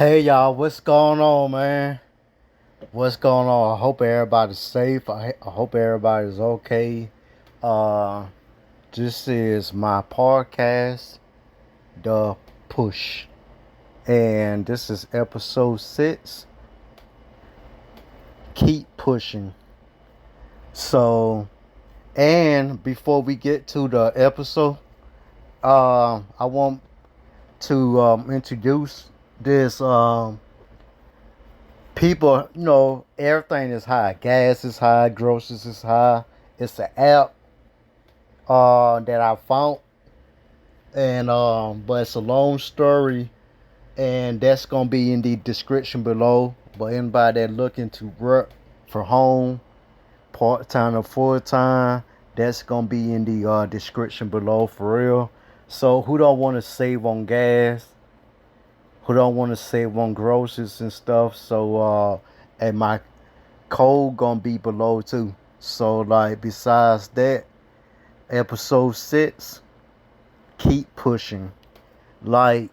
Hey y'all, what's going on, man? What's going on? I hope everybody's safe. I hope everybody's okay. Uh, this is my podcast, The Push, and this is episode 6. Keep pushing. So, and before we get to the episode, I want to introduce this. People, everything is high. Gas is high, groceries is high. It's an app that I found, and but it's a long story, and that's gonna be in the description below. But anybody that looking to work for home, part time or full time, that's gonna be in the description below for real. So who don't want to save on gas? Who don't want to save on groceries and stuff? So and my code gonna be below too. So like besides that, episode 6, keep pushing. Like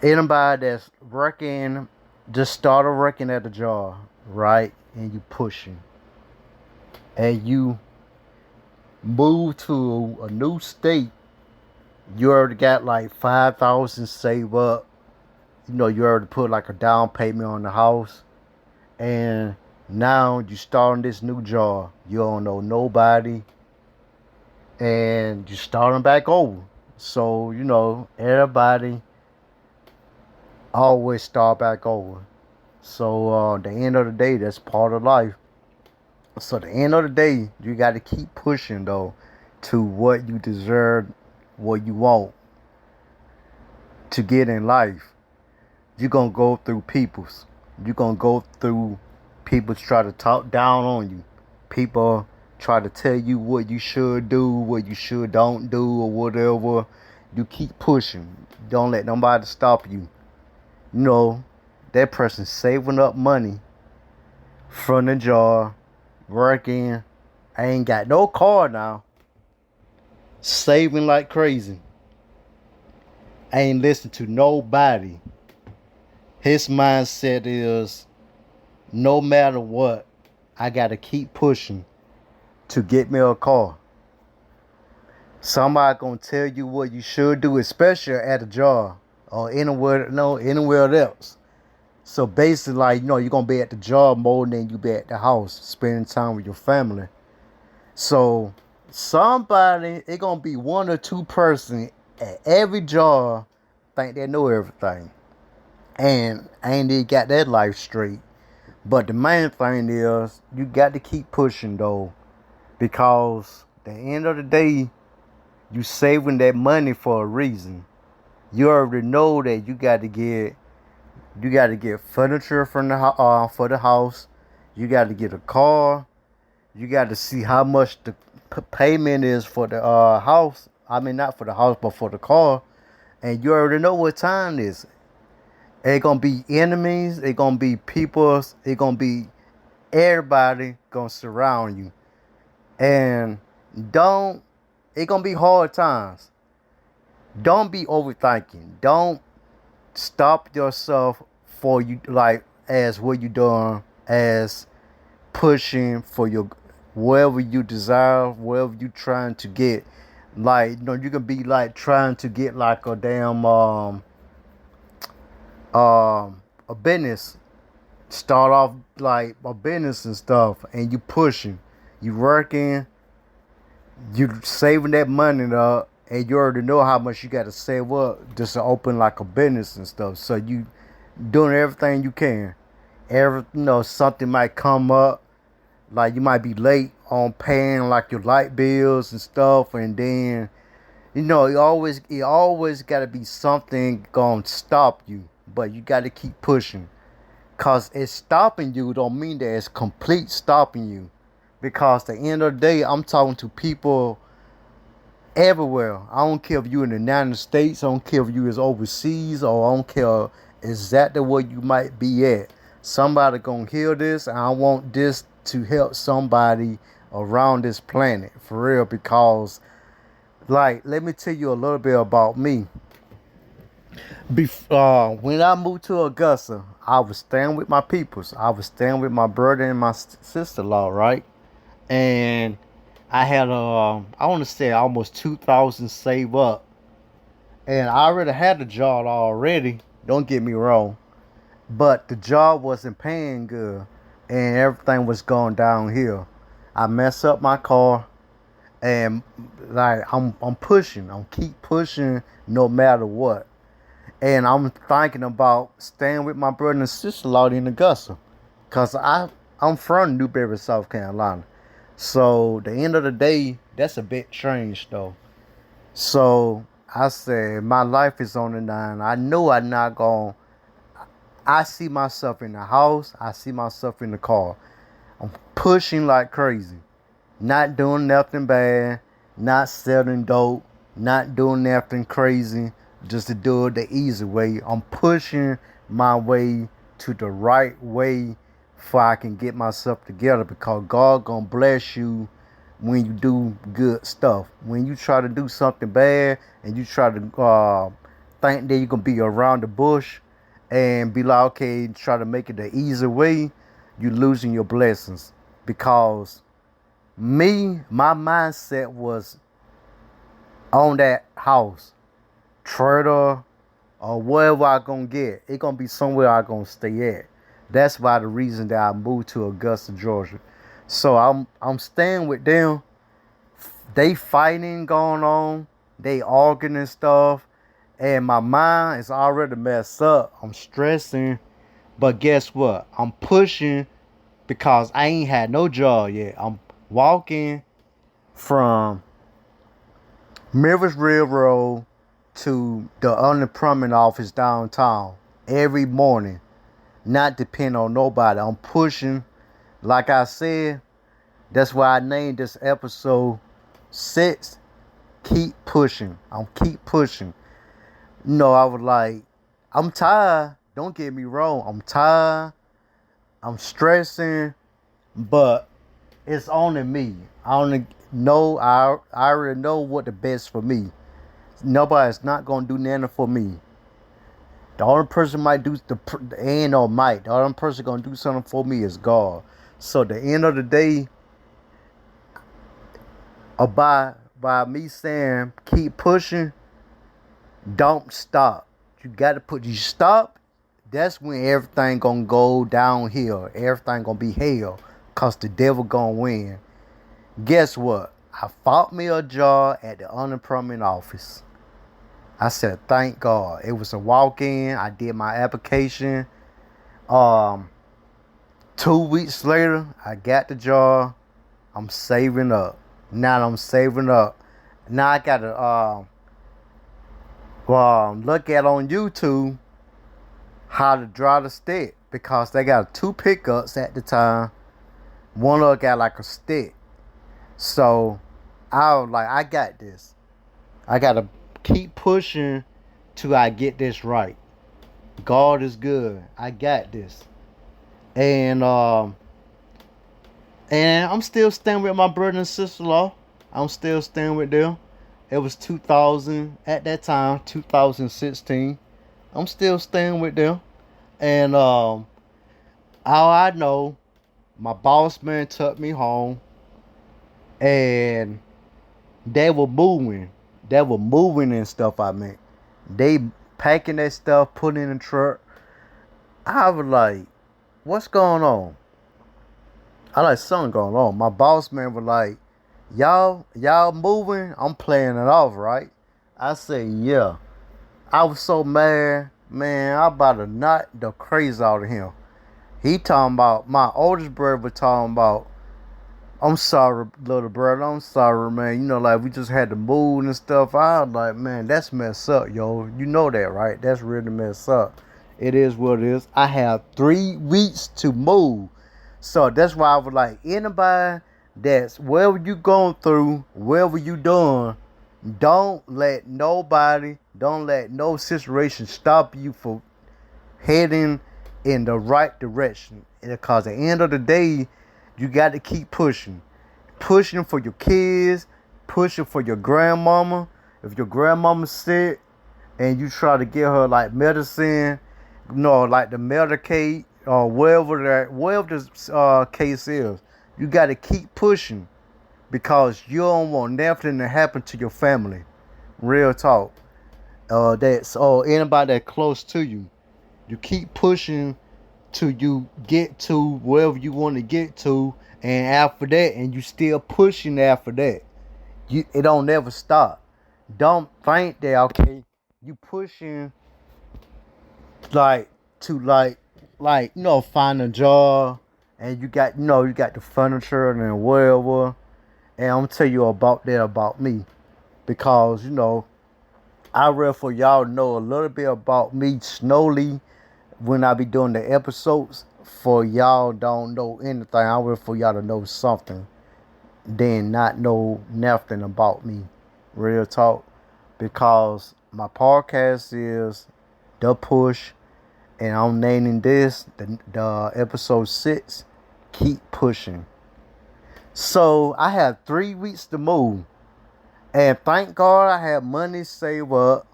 anybody that's working, just started working at the job, right? And you pushing. And you move to a new state, you already got like 5,000 saved up. You already put like a down payment on the house. And now you starting this new job. You don't know nobody. And you starting back over. So, everybody always start back over. So the end of the day, that's part of life. So the end of the day, you got to keep pushing though to what you deserve, what you want to get in life. You're gonna go through people's. You're gonna go through people try to talk down on you. People try to tell you what you should do, what you should don't do, or whatever. You keep pushing. Don't let nobody stop you. That person's saving up money from the job, working. I ain't got no car now. Saving like crazy. I ain't listen to nobody. His mindset is no matter what, I gotta keep pushing to get me a car. Somebody gonna tell you what you should do, especially at a job or anywhere else. So basically, like, you're gonna be at the job more than you be at the house, spending time with your family. So somebody, it gonna be one or two person at every job think they know everything. And ain't they got that life straight. But the main thing is you got to keep pushing though. Because at the end of the day, you saving that money for a reason. You already know that you got to get furniture from for the house. You got to get a car. You got to see how much the payment is for the house. I mean, not for the house, but for the car. And you already know what time it is. It gonna be enemies. It gonna be people. It gonna be everybody gonna surround you. And don't. It gonna be hard times. Don't be overthinking. Don't stop yourself for you like as what you doing as pushing for your wherever you desire, wherever you trying to get. Like you can be like trying to get like a damn a business. Start off like a business and stuff, and you pushing, you working, you saving that money up, and you already know how much you got to save up just to open like a business and stuff. So you doing everything you can. Something might come up, like you might be late on paying like your light bills and stuff, and then it always got to be something gonna stop you, but you got to keep pushing. Cause it's stopping you don't mean that it's complete stopping you. Because at the end of the day, I'm talking to people everywhere. I don't care if you're in the United States, I don't care if you is overseas, or I don't care exactly where you might be at. Somebody gonna hear this, and I want this to help somebody around this planet for real. Because, like, let me tell you a little bit about me. When I moved to Augusta, I was staying with my peoples. I was staying with my brother and my sister-in-law, right? And I had I want to say almost 2,000 saved up, and I already had the job already. Don't get me wrong, but the job wasn't paying good, and everything was going downhill. I messed up my car, and like I'm pushing. I'm keep pushing no matter what. And I'm thinking about staying with my brother and sister-in-law in Augusta, cause I'm from Newberry, South Carolina. So the end of the day, that's a bit strange though. So I said my life is on the line. I know I'm not going. I see myself in the house. I see myself in the car. I'm pushing like crazy. Not doing nothing bad. Not selling dope. Not doing nothing crazy. Just to do it the easy way. I'm pushing my way to the right way so I can get myself together, because God gonna bless you when you do good stuff. When you try to do something bad and you try to think that you're gonna be around the bush and be like, okay, try to make it the easy way, you losing your blessings. Because my mindset was on that house, trailer, or wherever I gonna get. It gonna be somewhere I gonna stay at. That's why the reason that I moved to Augusta, Georgia. So I'm staying with them. They fighting going on. They arguing and stuff. And my mind is already messed up. I'm stressing. But guess what? I'm pushing because I ain't had no job yet. I'm walking from Rivers Railroad to the unemployment office downtown every morning. Not depend on nobody. I'm pushing. Like I said, that's why I named this episode 6. Keep pushing. I'm keep pushing. I was like, I'm tired. Don't get me wrong. I'm tired. I'm stressing. But it's only me. I only know I already know what the best for me. Nobody's not gonna do nothing for me. The only person might do the ain't no might. The only person gonna do something for me is God. So the end of the day, by me saying keep pushing, don't stop. You stop. That's when everything gonna go downhill. Everything gonna be hell, cause the devil gonna win. Guess what? I fought me a job at the unemployment office. I said, thank God. It was a walk-in. I did my application. 2 weeks later, I got the job. I'm saving up. Now I'm saving up. Now I gotta look at on YouTube how to draw the stick, because they got 2 pickups at the time. One of them got like a stick. So I was like, I got this. I gotta keep pushing till I get this right. God is good. I got this. And I'm still staying with my brother and sister-in-law. I'm still staying with them. It was 2000 at that time, 2016. I'm still staying with them. And all I know, my boss man took me home, and they were moving. They were moving and stuff, I mean. They packing that stuff, putting in the truck. I was like, what's going on? I like something going on. My boss man was like, y'all moving? I'm playing it off, right? I said, yeah. I was so mad, man. I about to knock the crazy out of him. He talking about, my oldest brother was talking about, I'm sorry, little brother. I'm sorry, man. Like we just had to move and stuff. I was like, man, that's messed up, yo. You know that, right? That's really messed up. It is what it is. I have 3 weeks to move. So that's why I was like, anybody that's wherever you going through, wherever you doing, don't let no situation stop you from heading in the right direction. Because at the end of the day, you got to keep pushing. Pushing for your kids. Pushing for your grandmama. If your grandmama's sick, and you try to get her like medicine, like the Medicaid or whatever the case is, you got to keep pushing because you don't want nothing to happen to your family. Real talk. That's anybody that close to you. You keep pushing till you get to wherever you want to get to, and after that, and you still pushing after that. It don't never stop. Don't think that okay, you pushing like to find a job, and you got the furniture and whatever. And I'm gonna tell you about that about me because I read for y'all to know a little bit about me slowly when I be doing the episodes. For y'all don't know anything, I read for y'all to know something, then not know nothing about me. Real talk. Because my podcast is The Push, and I'm naming this the episode 6, Keep Pushing. So I have 3 weeks to move. And thank God I had money saved up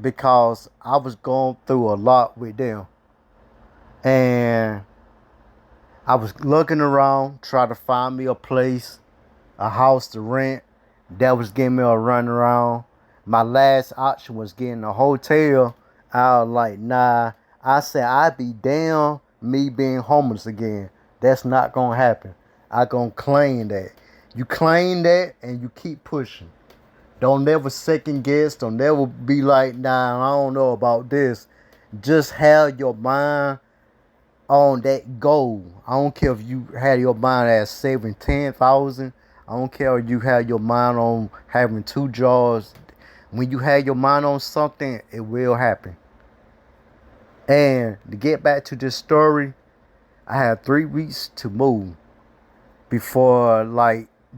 because I was going through a lot with them. And I was looking around, trying to find me a place, a house to rent. That was giving me a run around. My last option was getting a hotel. I was like, nah. I said, I'd be damn me being homeless again. That's not going to happen. I going to claim that. You claim that and you keep pushing. Don't never second guess. Don't never be like, nah, I don't know about this. Just have your mind on that goal. I don't care if you had your mind at saving 10,000. I don't care if you had your mind on having 2 jobs. When you have your mind on something, it will happen. And to get back to this story, I had 3 weeks to move before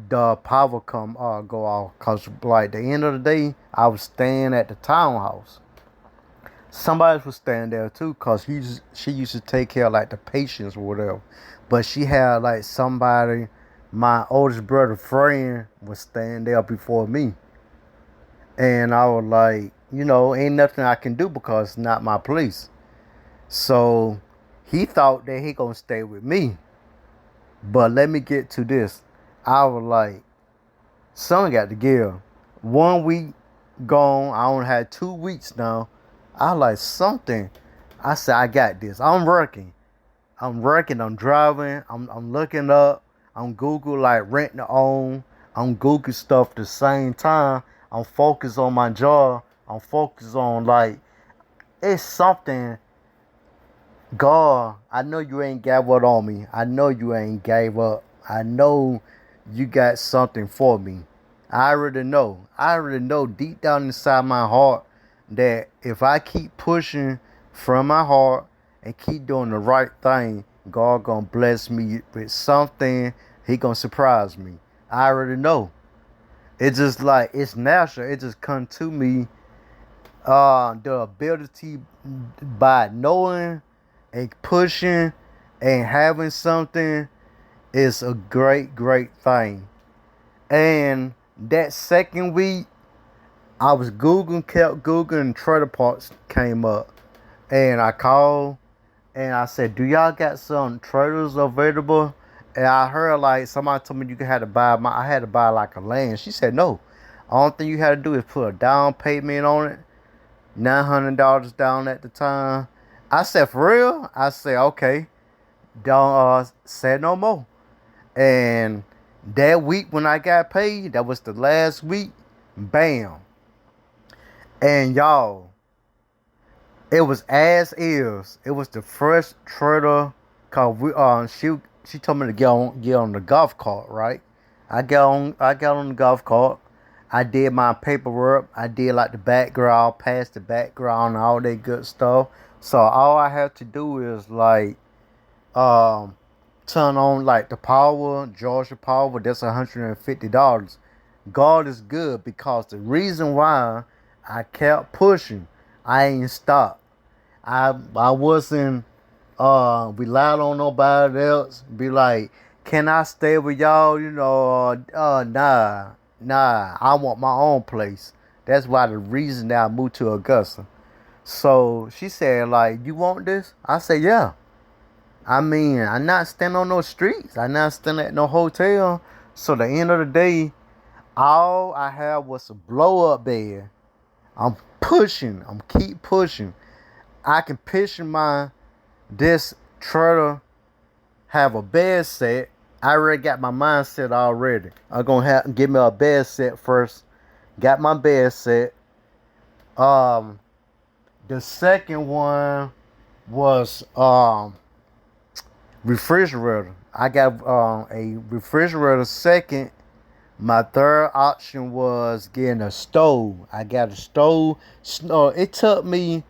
the power go off. Cause the end of the day, I was staying at the townhouse. Somebody was staying there too, cause she used to take care of the patients or whatever. But she had somebody, my oldest brother friend was staying there before me. And I was like, ain't nothing I can do because it's not my place. So he thought that he gonna stay with me. But let me get to this. I was like, son got to give. 1 week gone. I only had 2 weeks now. I like something. I said, I got this. I'm working. I'm driving. I'm looking up. I'm Google rent to own. I'm Google stuff at the same time. I'm focused on my job. I'm focused on it's something. God, I know you ain't gave up on me. I know you ain't gave up. I know you got something for me. I already know. I already know deep down inside my heart that if I keep pushing from my heart and keep doing the right thing, God gonna bless me with something. He gonna surprise me. I already know. It's just it's natural. It just come to me. The ability by knowing and pushing and having something is a great, great thing. And that second week, I was kept Googling, and trailer parks came up. And I called and I said, do y'all got some trailers available? And I heard somebody told me you had to buy I had to buy a land. She said, no. Only thing you had to do is put a down payment on it. $900 down at the time. I said, for real? I said, okay. Don't say no more. And that week when I got paid, that was the last week. Bam. And y'all, it was as is. It was the first trailer. Cause she told me to get on the golf cart, right? I got on the golf cart. I did my paperwork. I did the background, passed the background, and all that good stuff. So all I have to do is turn on the power, Georgia Power. That's $150. God is good because the reason why I kept pushing, I ain't stopped. I wasn't relied on nobody else. Be like, can I stay with y'all? Nah. I want my own place. That's why the reason that I moved to Augusta. So she said, like, you want this? I said, yeah. I mean, I'm not staying on no streets. I'm not staying at no hotel. So the end of the day, all I had was a blow up bed. I'm pushing. I'm keep pushing. I can picture this trailer have a bed set. I already got my mindset already. I'm gonna have to give me a bed set first. Got my bed set. Um, the second one was refrigerator. I got a refrigerator second. My third option was getting a stove. I got a stove. It took me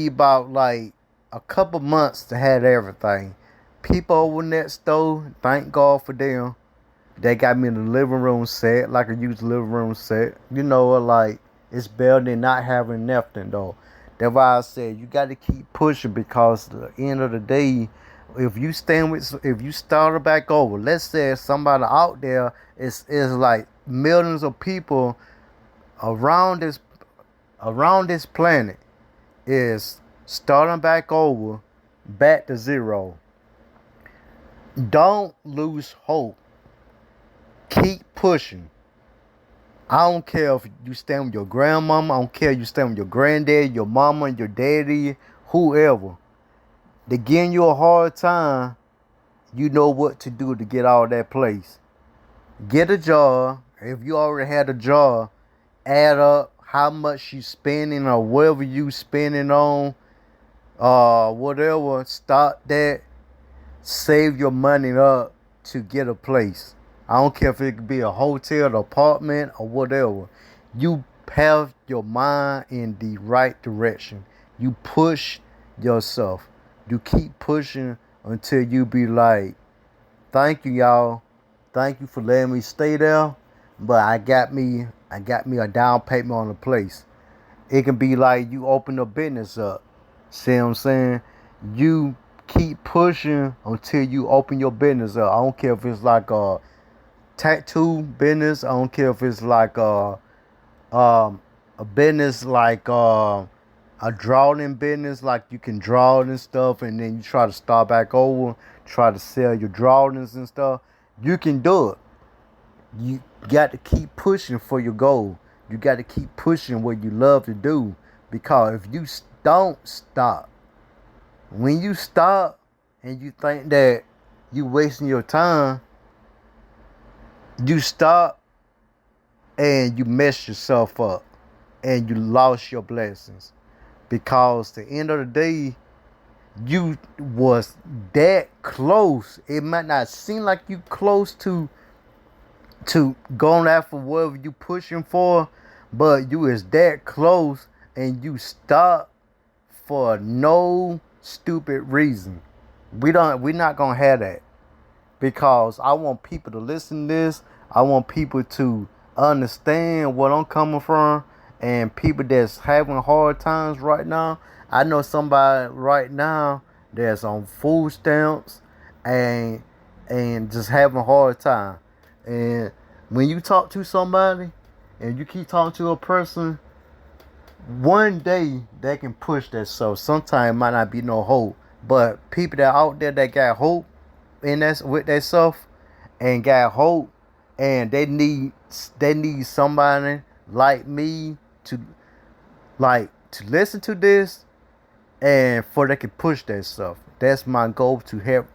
about like a couple months to have everything. People over in that stove, thank God for them. They got me in the living room set, like a used living room set. Like it's better than not having nothing though. That's why I said you got to keep pushing because at the end of the day, if you start it back over, let's say somebody out there is like millions of people around this planet is starting back over, back to zero. Don't lose hope. Keep pushing. I don't care if you stand with your grandmama. I don't care if you stand with your granddad, your mama, your daddy, whoever. They giving you a hard time. You know what to do to get out of that place. Get a job. If you already had a job, add up how much you spending or whatever you spending on, whatever. Start that. Save your money up to get a place. I don't care if it could be a hotel, an apartment, or whatever. You have your mind in the right direction. You push yourself. You keep pushing until you be like, thank you, y'all. Thank you for letting me stay there. But I got me a down payment on the place. It can be like you open a business up. See what I'm saying? You keep pushing until you open your business up. I don't care if it's like a tattoo business. I don't care if it's like a business like a drawing business, like you can draw and stuff, and then you try to start back over, try to sell your drawings and stuff. You can do it. You got to keep pushing for your goal. You got to keep pushing what you love to do, because if you don't stop, when you stop and you think that you wasting your time, you stop and you mess yourself up and you lost your blessings. Because at the end of the day, you was that close. It might not seem like you close to going after whatever you pushing for, but you is that close and you stop for no stupid reason. We're not gonna have that, because I want people to listen to this. I want people to understand what I'm coming from, and people that's having hard times right now. I know somebody right now that's on food stamps and just having a hard time. And when you talk to somebody and you keep talking to a person, one day they can push that. So sometimes it might not be no hope, but people that out there that got hope in that with themselves and got hope, and they need somebody like me to listen to this, and for they can push that stuff. That's my goal, to help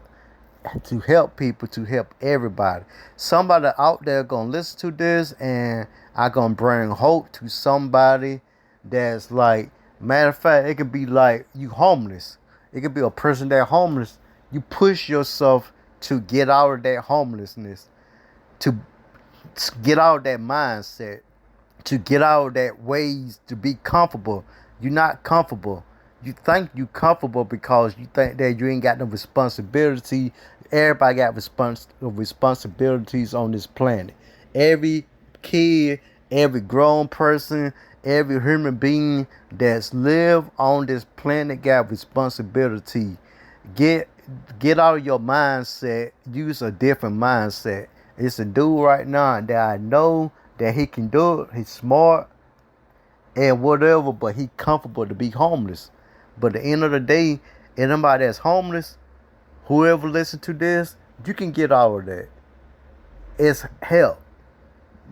people, to help everybody. Somebody out there gonna listen to this, and I gonna bring hope to somebody that's like, matter of fact, it could be like you homeless. It could be a person that homeless. You push yourself to get out of that homelessness, to get out of that mindset, to get out of that ways to be comfortable. You're not comfortable. You think you comfortable because you think that you ain't got no responsibility. Everybody got responsibilities on this planet. Every kid, every grown person, every human being that's live on this planet got responsibility. Get out of your mindset. Use a different mindset. It's a dude right now that I know that he can do it. He's smart and whatever, but he comfortable to be homeless. But at the end of the day, anybody that's homeless, whoever listen to this, you can get out of that. It's help.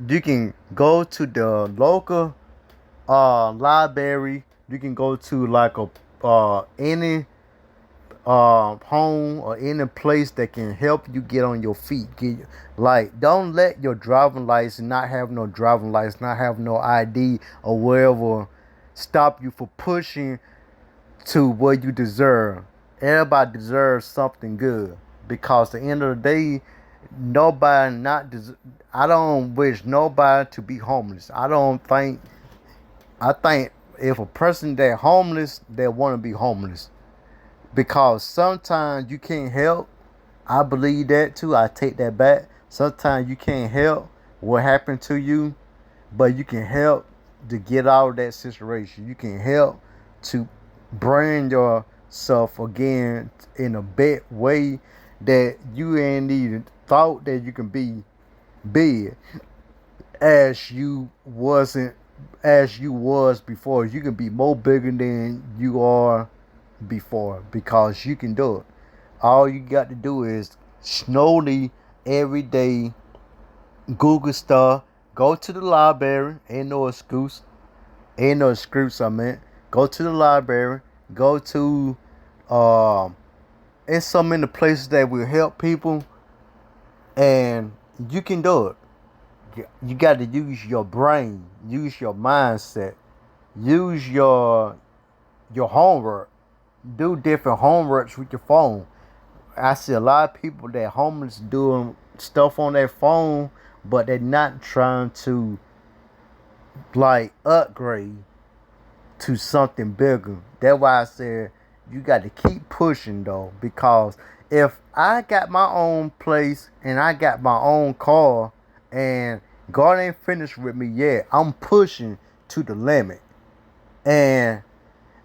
You can go to the local library. You can go to like a any home or any place that can help you get on your feet. Like, don't let your driving license, not have no driving license, not have no ID or wherever, stop you for pushing to what you deserve. Everybody deserves something good, because at the end of the day, nobody not des- I don't wish nobody to be homeless. I think if a person that homeless, they want to be homeless, because sometimes you can't help. I believe that too. I take that back. Sometimes you can't help what happened to you, but you can help to get out of that situation. You can help to bring yourself again in a better way that you ain't even thought that you can be big as you wasn't as you was before. You can be more bigger than you are before, because you can do it. All you got to do is slowly every day Google stuff, go to the library, ain't no excuse. Ain't no excuse, I meant. Go to the library, go to it's so many places that will help people, and you can do it. You got to use your brain, use your mindset, use your homework. Do different homeworks with your phone. I see a lot of people that homeless doing stuff on their phone, but they're not trying to like upgrade to something bigger. That's why I said you got to keep pushing though, because if I got my own place and I got my own car and God ain't finished with me yet, I'm pushing to the limit, and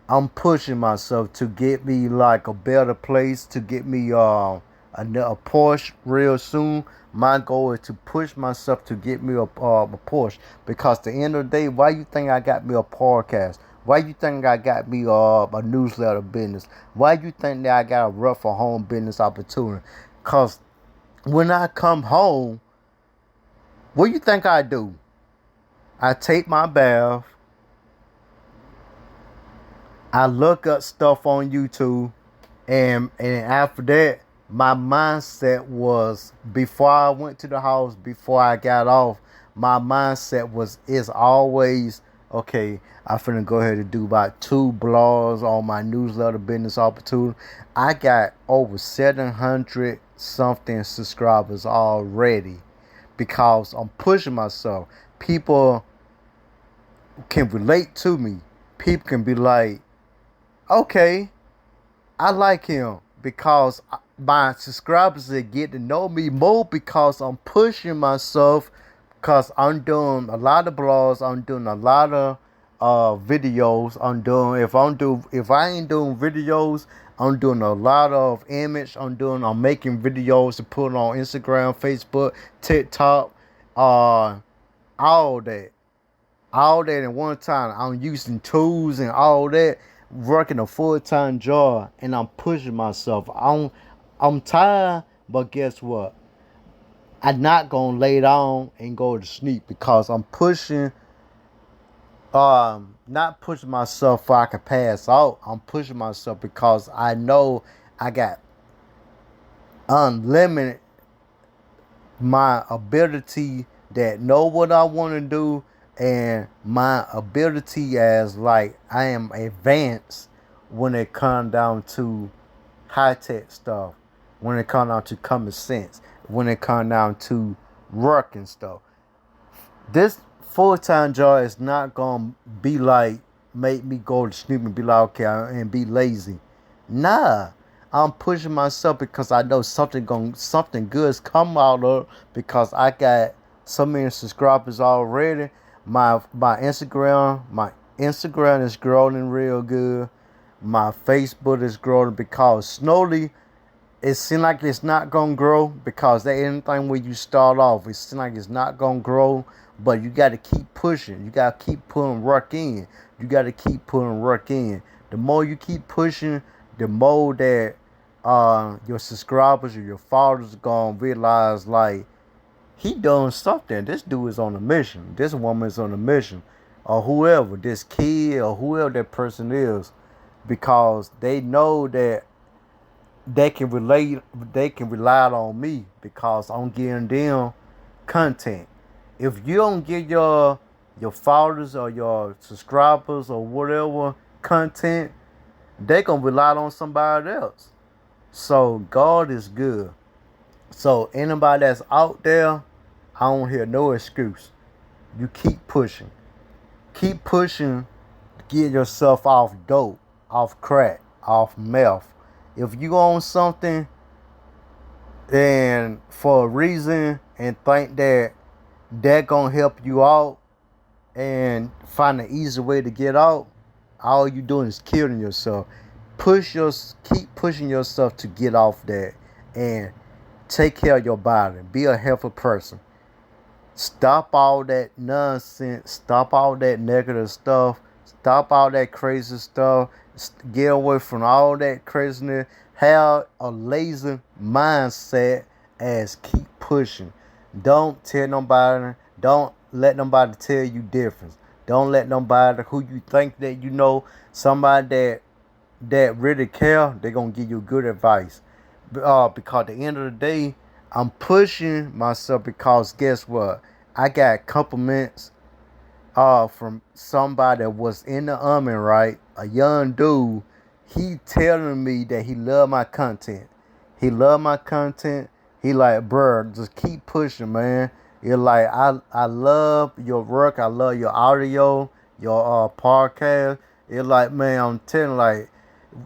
I'm pushing myself to get me like a better place, to get me a Porsche real soon. My goal is to push myself to get me a Porsche, because at the end of the day, why you think I got me a podcast? Why you think I got me a newsletter business? Why you think that I got a rough for home business opportunity? Cause when I come home, what you think I do? I take my bath. I look up stuff on YouTube, and after that, my mindset was, before I went to the house, before I got off, my mindset was, is always, okay, I'm finna go ahead and do about 2 blogs on my newsletter business opportunity. I got over 700 something subscribers already, because I'm pushing myself. People can relate to me. People can be like, okay, I like him, because my subscribers that get to know me more, because I'm pushing myself, because I'm doing a lot of blogs, I'm doing a lot of videos. If I ain't doing videos, I'm doing a lot of I'm making videos to put on Instagram, Facebook, TikTok, uh all that. All that in one time. I'm using tools and all that, working a full-time job, and I'm pushing myself. I'm tired, but guess what? I'm not gonna lay down and go to sleep, because I'm pushing. Not pushing myself so I can pass out. I'm pushing myself because I know I got unlimited my ability, that know what I want to do, and my ability as like I am advanced when it comes down to high tech stuff, when it comes down to common sense, when it comes down to working stuff. This full time job is not gonna be like make me go to sleep and be like, okay, and be lazy. Nah, I'm pushing myself, because I know something good's come out of, because I got so many subscribers already. My Instagram is growing real good. My Facebook is growing, because slowly it seems like it's not gonna grow, because that anything when you start off, it seems like it's not gonna grow. But you got to keep pushing. You got to keep putting work in. You got to keep putting work in. The more you keep pushing, the more that your subscribers or your followers gonna realize, like, he doing something. This dude is on a mission. This woman is on a mission, or whoever, this kid or whoever that person is, because they know that they can relate. They can rely on me because I'm giving them content. If you don't get your followers or your subscribers or whatever content, they gonna rely on somebody else. So God is good. So anybody that's out there, I don't hear no excuse. You keep pushing. Keep pushing to get yourself off dope, off crack, off meth. If you own something and for a reason and think that gonna help you out and find an easy way to get out, all you doing is killing yourself. Keep pushing yourself to get off that and take care of your body. Be a healthy person. Stop all that nonsense. Stop all that negative stuff. Stop all that crazy stuff. Get away from all that craziness. Have a lazy mindset as keep pushing. Don't tell nobody. Don't let nobody tell you different. Don't let nobody who you think that you know, somebody that really care, they're gonna give you good advice. Because at the end of the day, I'm pushing myself because guess what? I got compliments from somebody that was in the army, right? A young dude. He telling me that he love my content. He love my content. He like, bruh, just keep pushing, man. You're like, I love your work. I love your audio, your podcast. It's like, man, I'm telling you, like,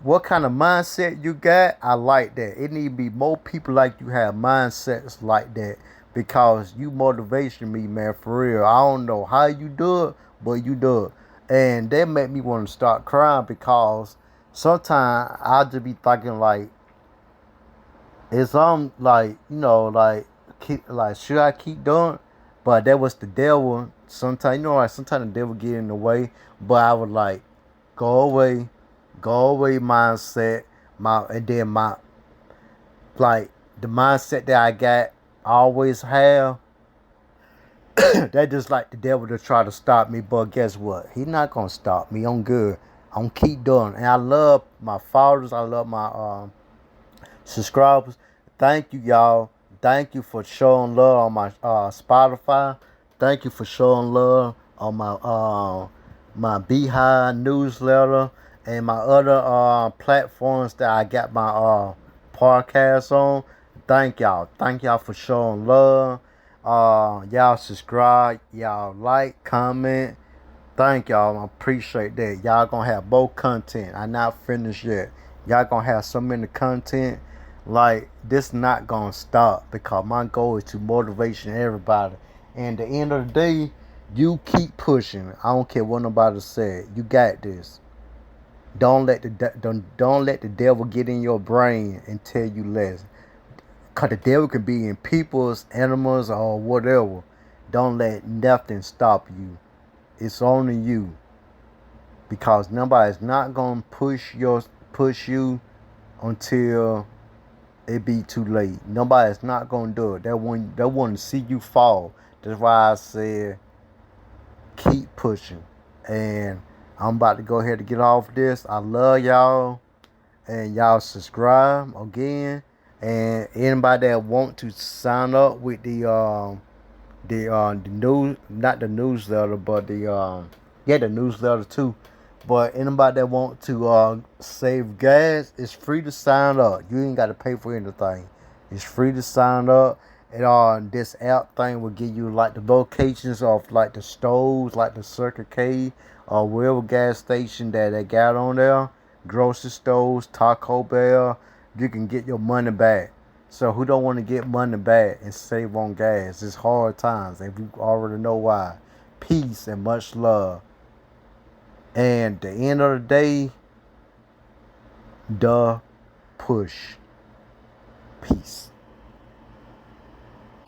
what kind of mindset you got, I like that. It need to be more people like you have mindsets like that because you motivation me, man, for real. I don't know how you do it, but you do it. And that make me want to start crying because sometimes I just be thinking like, it's like, should I keep doing it? But that was the devil. Sometimes, sometimes the devil get in the way. But I would like, go away, mindset. And then like the mindset that I got, always have. That just like the devil to try to stop me. But guess what? He not gonna stop me. I'm good. I'm keep doing. And I love my followers. I love my subscribers. Thank you, y'all. Thank you for showing love on my Spotify. Thank you for showing love on my beehiiv newsletter and my other platforms that I got my podcast on. Thank y'all. Thank y'all for showing love. Y'all subscribe. Y'all like, comment. Thank y'all. I appreciate that. Y'all gonna have both content. I'm not finished yet. Y'all gonna have so many content. Like, this not gonna stop because my goal is to motivation everybody. And at the end of the day, you keep pushing. I don't care what nobody said. You got this. Don't let the devil get in your brain and tell you less. Cause the devil could be in people's, animals, or whatever. Don't let nothing stop you. It's only you. Because nobody's not gonna push you until it be too late. Nobody's not gonna do it. They want to see you fall. That's why I said keep pushing. And I'm about to go ahead and get off this. I love y'all. And y'all subscribe again. And anybody that want to sign up with the news, not the newsletter, but the newsletter too. But anybody that want to save gas, it's free to sign up. You ain't got to pay for anything. It's free to sign up. And this app thing will give you like the locations of like the stores, like the Circle K or wherever gas station that they got on there, grocery stores, Taco Bell. You can get your money back. So who don't want to get money back and save on gas? It's hard times, and we already know why. Peace and much love. And at the end of the day, the push. Peace.